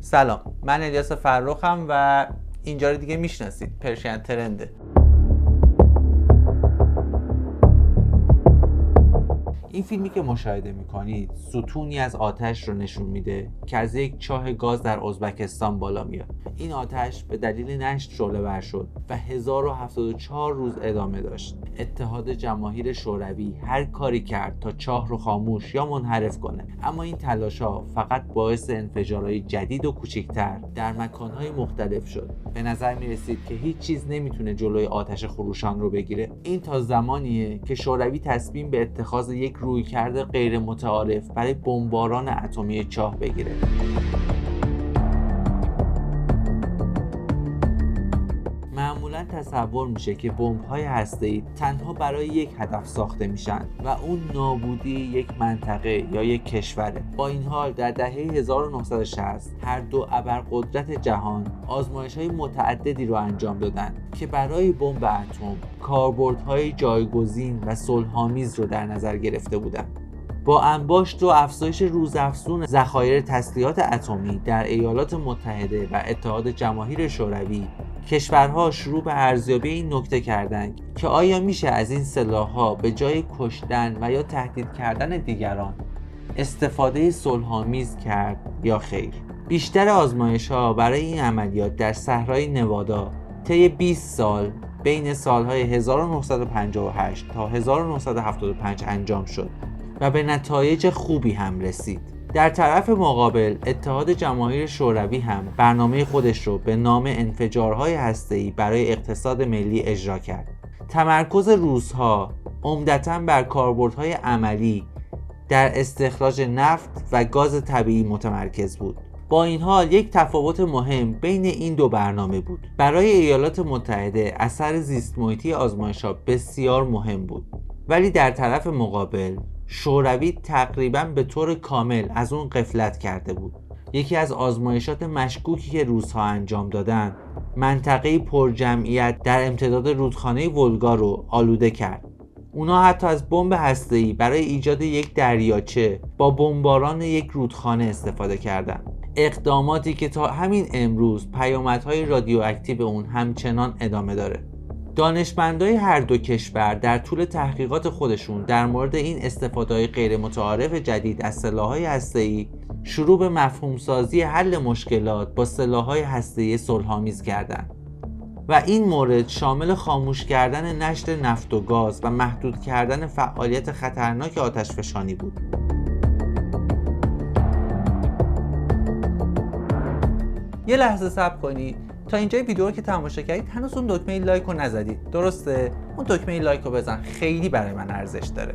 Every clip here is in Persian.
سلام، من الیاس فرخم و اینجا رو دیگه میشناسید، پرشین ترنده. این فیلمی که مشاهده میکنید ستونی از آتش رو نشون میده که از یک چاه گاز در ازبکستان بالا میاد. این آتش به دلیل نشت شعله‌ور شد و 1074 روز ادامه داشت. اتحاد جماهیر شوروی هر کاری کرد تا چاه رو خاموش یا منحرف کنه، اما این تلاش‌ها فقط باعث انفجارهای جدید و کوچکتر در مکانهای مختلف شد. به نظر میرسید که هیچ چیز نمیتونه جلوی آتش خروشان رو بگیره. این تا زمانیه که شوروی تصمیم به اتخاذ یک رویکرد غیر متعارف برای بمباران اتمی چاه بگیره. معمولا تصور میشه که بمب‌های هسته‌ای تنها برای یک هدف ساخته میشن و اون نابودی یک منطقه یا یک کشوره. با این حال در دهه 1960 هر دو ابرقدرت جهان آزمایش‌های متعددی رو انجام دادن که برای بمب اتم کاربردهای جایگزین و صلح‌آمیز رو در نظر گرفته بودن. با انباشت و افزایش روزافزون ذخایر تسلیحات اتمی در ایالات متحده و اتحاد جماهیر شوروی، کشورها شروع به ارزیابی این نکته کردند که آیا میشه از این سلاح‌ها به جای کشتن و یا تهدید کردن دیگران استفاده صلح‌آمیز کرد یا خیر. بیشتر آزمایش‌ها برای این عملیات در صحرای نوادا طی 20 سال بین سالهای 1958 تا 1975 انجام شد و به نتایج خوبی هم رسید. در طرف مقابل اتحاد جماهیر شوروی هم برنامه خودش رو به نام انفجارهای هسته‌ای برای اقتصاد ملی اجرا کرد. تمرکز روس‌ها عمدتاً بر کاربردهای عملی در استخراج نفت و گاز طبیعی متمرکز بود. با این حال یک تفاوت مهم بین این دو برنامه بود. برای ایالات متحده اثر زیست محیطی آزمایش‌ها بسیار مهم بود، ولی در طرف مقابل شوروی تقریباً به طور کامل از اون غفلت کرده بود. یکی از آزمایشات مشکوکی که روس‌ها انجام دادن، منطقه‌ای پرجمعیت در امتداد رودخانه ولگا رو آلوده کرد. اونا حتی از بمب هسته‌ای برای ایجاد یک دریاچه با بمباران یک رودخانه استفاده کردند. اقداماتی که تا همین امروز پیامدهای رادیواکتیو اون همچنان ادامه داره. دانشمندای هر دو کشور در طول تحقیقات خودشون در مورد این استفاده‌های غیر متعارف جدید از سلاح‌های هسته‌ای شروع به مفهوم‌سازی حل مشکلات با سلاح‌های هسته‌ای صلح‌آمیز کردند و این مورد شامل خاموش کردن نشت نفت و گاز و محدود کردن فعالیت خطرناک آتشفشانی بود. یه لحظه صبر کنید. تا اینجای ویدیو رو که تماشا کردید هنوز اون دکمه لایک رو نزدید، درسته؟ اون دکمه لایک رو بزن، خیلی برای من ارزش داره.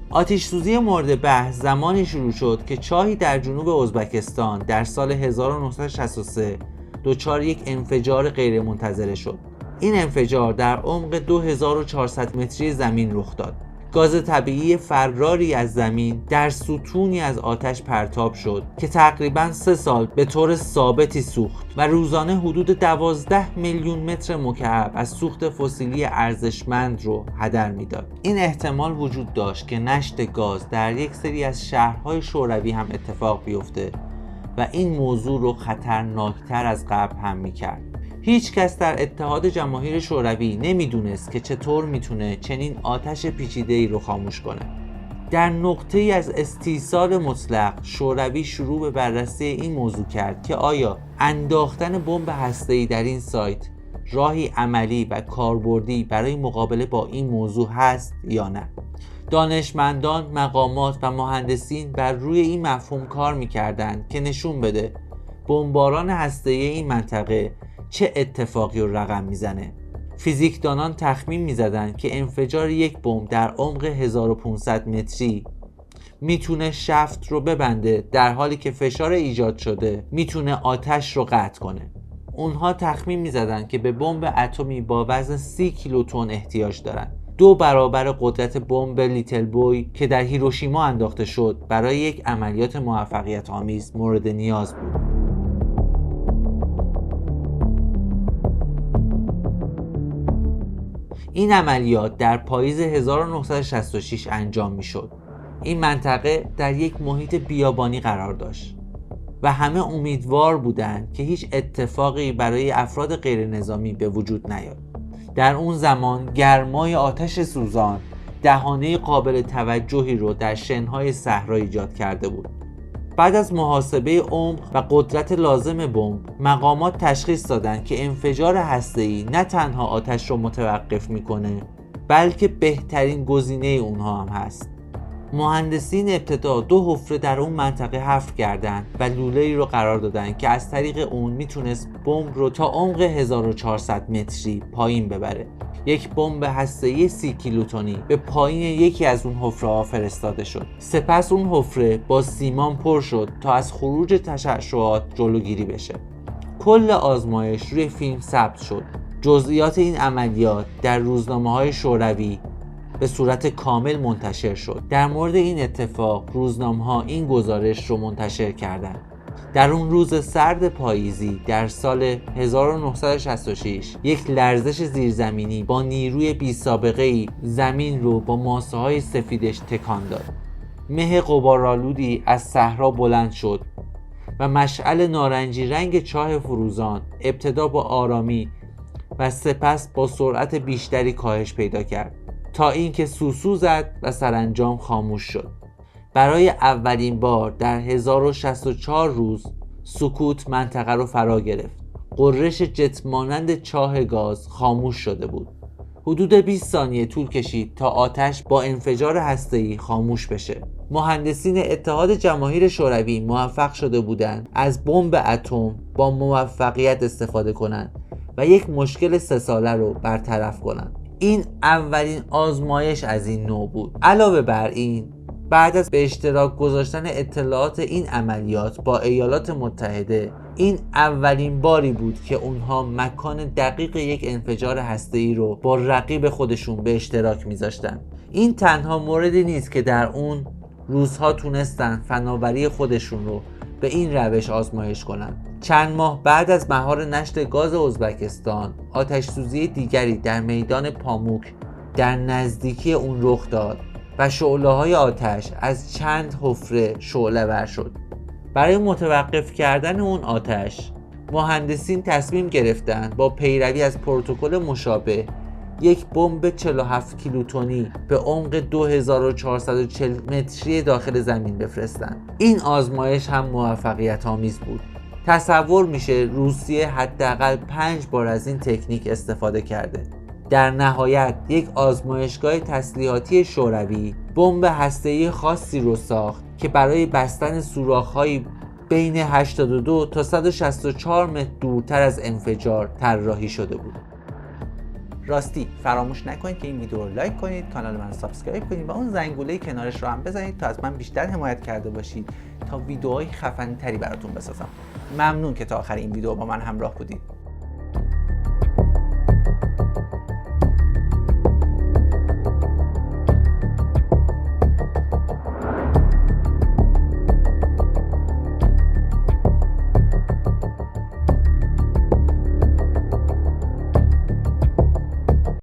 آتش سوزی مورد بحث زمانی شروع شد که چاهی در جنوب ازبکستان در سال 1963 دچار یک انفجار غیرمنتظره شد. این انفجار در عمق 2400 متری زمین رخ داد. گاز طبیعی فراری از زمین در ستونی از آتش پرتاب شد که تقریباً 3 سال به طور ثابتی سوخت و روزانه حدود 12 میلیون متر مکعب از سوخت فسیلی ارزشمند رو هدر میداد. این احتمال وجود داشت که نشت گاز در یک سری از شهرهای شوروی هم اتفاق بیفته و این موضوع رو خطرناکتر از قبل هم میکرد. هیچ کس در اتحاد جماهیر شوروی نمیدونست که چطور میتونه چنین آتش پیچیده‌ای رو خاموش کنه. در نقطه‌ای از استیصال مطلق شوروی شروع به بررسی این موضوع کرد که آیا انداختن بمب هسته‌ای در این سایت راهی عملی و کاربردی برای مقابله با این موضوع هست یا نه. دانشمندان، مقامات و مهندسین بر روی این مفهوم کار میکردند که نشون بده بمباران هسته‌ای این منطقه چه اتفاقی رو رقم میزنه. فیزیکدانان تخمین میزدن که انفجار یک بمب در عمق 1500 متری میتونه شفت رو ببنده، در حالی که فشار ایجاد شده میتونه آتش رو قطع کنه. اونها تخمین میزدن که به بمب اتمی با وزن 30 کیلوتن احتیاج دارن، 2 برابر قدرت بمب لیتل بوی که در هیروشیما انداخته شد برای یک عملیات موفقیت آمیز مورد نیاز بود. این عملیات در پاییز 1966 انجام می شد. این منطقه در یک محیط بیابانی قرار داشت و همه امیدوار بودند که هیچ اتفاقی برای افراد غیر نظامی به وجود نیاد. در اون زمان گرمای آتش سوزان دهانه قابل توجهی رو در شنهای صحرا ایجاد کرده بود. بعد از محاسبه عمق و قدرت لازم بمب، مقامات تشخیص دادند که انفجار هسته‌ای نه تنها آتش رو متوقف میکنه، بلکه بهترین گزینه اونها هم هست. مهندسین ابتدا 2 حفره در اون منطقه حفر کردند و لوله‌ای رو قرار دادن که از طریق اون میتونست بمب رو تا عمق 1400 متری پایین ببره. یک بمب هسته‌ای 30 کیلوتنی به پایین یکی از اون حفره‌ها فرستاده شد. سپس اون حفره با سیمان پر شد تا از خروج تشعشعات جلوگیری بشه. کل آزمایش روی فیلم ثبت شد. جزئیات این عملیات در روزنامه‌های شوروی به صورت کامل منتشر شد. در مورد این اتفاق روزنامه‌ها این گزارش رو منتشر کردند. در اون روز سرد پاییزی در سال 1966 یک لرزش زیرزمینی با نیروی بی‌سابقه‌ای زمین رو با ماسه‌های سفیدش تکان داد. مه غبارآلودی از صحرا بلند شد و مشعل نارنجی رنگ چاه فروزان ابتدا با آرامی و سپس با سرعت بیشتری کاهش پیدا کرد تا اینکه سوسو زد و سرانجام خاموش شد. برای اولین بار در 1064 روز سکوت منطقه رو فرا گرفت. غرش جت مانند چاه گاز خاموش شده بود. حدود 20 ثانیه طول کشید تا آتش با انفجار هسته‌ای خاموش بشه. مهندسین اتحاد جماهیر شوروی موفق شده بودند از بمب اتم با موفقیت استفاده کنند و یک مشکل 3 ساله رو برطرف کنند. این اولین آزمایش از این نوع بود. علاوه بر این، بعد از به اشتراک گذاشتن اطلاعات این عملیات با ایالات متحده، این اولین باری بود که اونها مکان دقیق یک انفجار هسته‌ای رو با رقیب خودشون به اشتراک میذاشتن. این تنها موردی نیست که در اون روزها تونستن فناوری خودشون رو به این روش آزمایش کنن. چند ماه بعد از مهار نشت گاز ازبکستان، آتش سوزی دیگری در میدان پاموک در نزدیکی اون رخ داد و شعله‌های آتش از چند حفره شعله‌ور شد. برای متوقف کردن اون آتش، مهندسین تصمیم گرفتند با پیروی از پروتکل مشابه یک بمب 47 کیلوتنی به عمق 2440 متری داخل زمین بفرستند. این آزمایش هم موفقیت آمیز بود. تصور میشه روسیه حداقل 5 بار از این تکنیک استفاده کرده. در نهایت یک آزمایشگاه تسلیحاتی شوروی بمب هسته‌ای خاصی رو ساخت که برای بستن سوراخ‌هایی بین 82 تا 164 متر دورتر از انفجار طراحی شده بود. راستی فراموش نکنید که این ویدیو رو لایک کنید، کانال من سابسکرایب کنید و اون زنگوله کنارش رو هم بزنید تا از من بیشتر حمایت کرده باشید تا ویدیوهای خفن‌تری براتون بسازم. ممنون که تا آخر این ویدیو با من همراه بودید.